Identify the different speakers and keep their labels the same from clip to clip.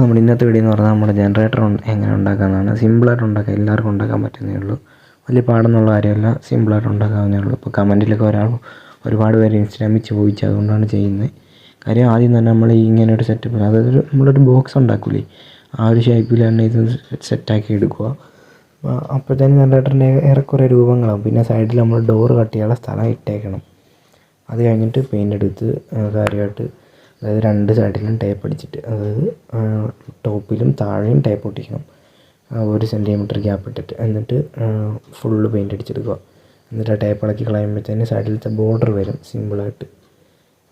Speaker 1: അപ്പോൾ നമ്മുടെ ഇന്നത്തെ വീഡിയോ എന്ന് പറഞ്ഞാൽ നമ്മുടെ ജനറേറ്റർ എങ്ങനെ ഉണ്ടാക്കാമെന്നാണ്. സിമ്പിളായിട്ട് ഉണ്ടാക്കാം, എല്ലാവർക്കും ഉണ്ടാക്കാൻ പറ്റുന്നേ ഉള്ളൂ. വലിയ പാടെന്നുള്ള കാര്യമല്ല, സിമ്പിളായിട്ട് ഉണ്ടാക്കാവുന്നേ ഉള്ളൂ. ഇപ്പോൾ കമൻറ്റിലൊക്കെ ഒരുപാട് പേര് ഇൻസ്റ്റാഗ്രാമിൽ ചോദിച്ചു, അതുകൊണ്ടാണ് ചെയ്യുന്നത്. കാര്യം ആദ്യം തന്നെ നമ്മൾ ഇങ്ങനെ ഒരു സെറ്റപ്പ്, അതായത് നമ്മളൊരു ബോക്സ് ഉണ്ടാക്കൂലേ, ആ ഒരു ഷേപ്പിൽ തന്നെ ഇത് സെറ്റാക്കി എടുക്കുക. അപ്പോഴത്തേനും ജനറേറ്ററിൻ്റെ ഏറെക്കുറെ രൂപങ്ങളാവും. പിന്നെ സൈഡിൽ നമ്മൾ ഡോറ് കട്ട് ചെയ്യാനുള്ള സ്ഥലം ഇട്ടേക്കണം. അത് കഴിഞ്ഞിട്ട് പെയിൻ്റ് എടുത്ത് കാര്യമായിട്ട്, അതായത് രണ്ട് സൈഡിലും ടേപ്പ് അടിച്ചിട്ട്, അതായത് ടോപ്പിലും താഴെയും ടേപ്പ് ഒട്ടിക്കണം, 1 സെൻറ്റിമീറ്റർ ഗ്യാപ്പ് ഇട്ടിട്ട്. എന്നിട്ട് ഫുള്ള് പെയിൻ്റ് അടിച്ചെടുക്കുക. എന്നിട്ട് ആ ടേപ്പ് ഇളക്കി കളയുമ്പോഴത്തേന് സൈഡിലത്തെ ബോർഡർ വരും സിമ്പിളായിട്ട്.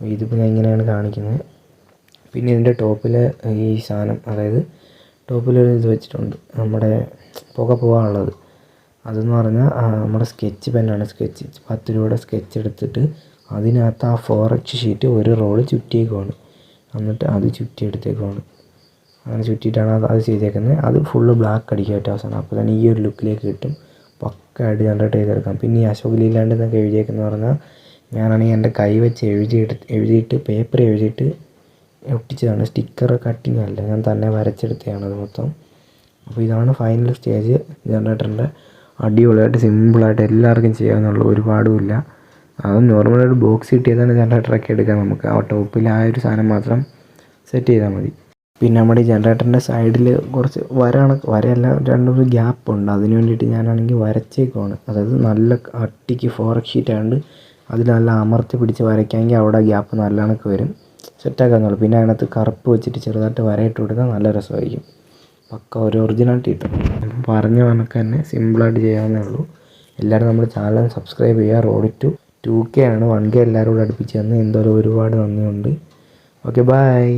Speaker 1: ഇതിപ്പോൾ ഞാൻ ഇങ്ങനെയാണ് കാണിക്കുന്നത്. പിന്നെ ഇതിൻ്റെ ടോപ്പിൽ ഈ സാധനം, അതായത് ടോപ്പിലൊരു ഇത് വെച്ചിട്ടുണ്ട്, നമ്മുടെ പുക പോകാനുള്ളത്. അതെന്ന് പറഞ്ഞാൽ നമ്മുടെ സ്കെച്ച് പെന്നാണ്. 10 രൂപയുടെ സ്കെച്ച് എടുത്തിട്ട് അതിനകത്ത് ആ 4H ഷീറ്റ് ഒരു റോള് ചുറ്റിയേക്കുവാണ്. എന്നിട്ട് അത് ചുറ്റിയെടുത്തേക്കുവാണ്. അങ്ങനെ ചുറ്റിയിട്ടാണ് അത് ചെയ്തേക്കുന്നത്. അത് ഫുള്ള് ബ്ലാക്ക് അടിക്കുക ഏറ്റവും അവസാനം. അപ്പോൾ തന്നെ ഈ ഒരു ലുക്കിലേക്ക് കിട്ടും. പക്കായിട്ട് ജനറേറ്റ് ചെയ്തെടുക്കാം. പിന്നെ ഈ അശോക് ലീലാൻഡ് എന്നൊക്കെ എഴുതിയേക്കെന്ന് പറഞ്ഞാൽ, ഞാനാണെങ്കിൽ എൻ്റെ കൈ വെച്ച് എഴുതിയിട്ട് പേപ്പർ എഴുതിയിട്ട് ഒട്ടിച്ചതാണ്. സ്റ്റിക്കർ കട്ടിങ് അല്ല, ഞാൻ തന്നെ വരച്ചെടുത്തതാണ് അത് മൊത്തം. അപ്പോൾ ഇതാണ് ഫൈനൽ സ്റ്റേജ് ജനറേറ്ററിൻ്റെ. അടിപൊളിയായിട്ട് സിമ്പിളായിട്ട് എല്ലാവർക്കും ചെയ്യാവുന്നുള്ളൂ, ഒരുപാടുമില്ല. അത് നോർമലായിട്ട് ബോക്സ് കിട്ടിയാൽ തന്നെ ജനറേറ്ററൊക്കെ എടുക്കാം നമുക്ക്. ആ ടോപ്പിൽ ആ ഒരു സാധനം മാത്രം സെറ്റ് ചെയ്താൽ മതി. പിന്നെ നമ്മുടെ ഈ ജനറേറ്ററിൻ്റെ സൈഡിൽ കുറച്ച് വരയല്ല, 2 ഗ്യാപ്പുണ്ട്. അതിന് വേണ്ടിയിട്ട് ഞാനാണെങ്കിൽ വരച്ചേക്കുവാണ്. അതായത് നല്ല അട്ടിക്ക് 4H ഷീറ്റ് ആയതുകൊണ്ട് അതിൽ നല്ല അമർത്തി പിടിച്ച് വരയ്ക്കാമെങ്കിൽ അവിടെ ഗ്യാപ്പ് നല്ല കണക്ക് വരും, സെറ്റാക്കാന്നുള്ളൂ. പിന്നെ അതിനകത്ത് കറുപ്പ് വെച്ചിട്ട് ചെറുതായിട്ട് വരയിട്ട് കൊടുത്താൽ നല്ല രസമായിരിക്കും. പക്ക ഒരു ഒറിജിനാലിറ്റി കിട്ടും. പറഞ്ഞ കണക്ക് തന്നെ സിമ്പിളായിട്ട് ചെയ്യാവുന്നേ ഉള്ളൂ. എല്ലാവരും നമ്മുടെ ചാനൽ സബ്സ്ക്രൈബ് ചെയ്യുക. റോഡ് ടു 2K ആണ്. 1K എല്ലാവരും കൂടെ അടുപ്പിച്ച് തന്ന് എന്തായാലും ഒരുപാട് നന്ദിയുണ്ട്. Okay, by.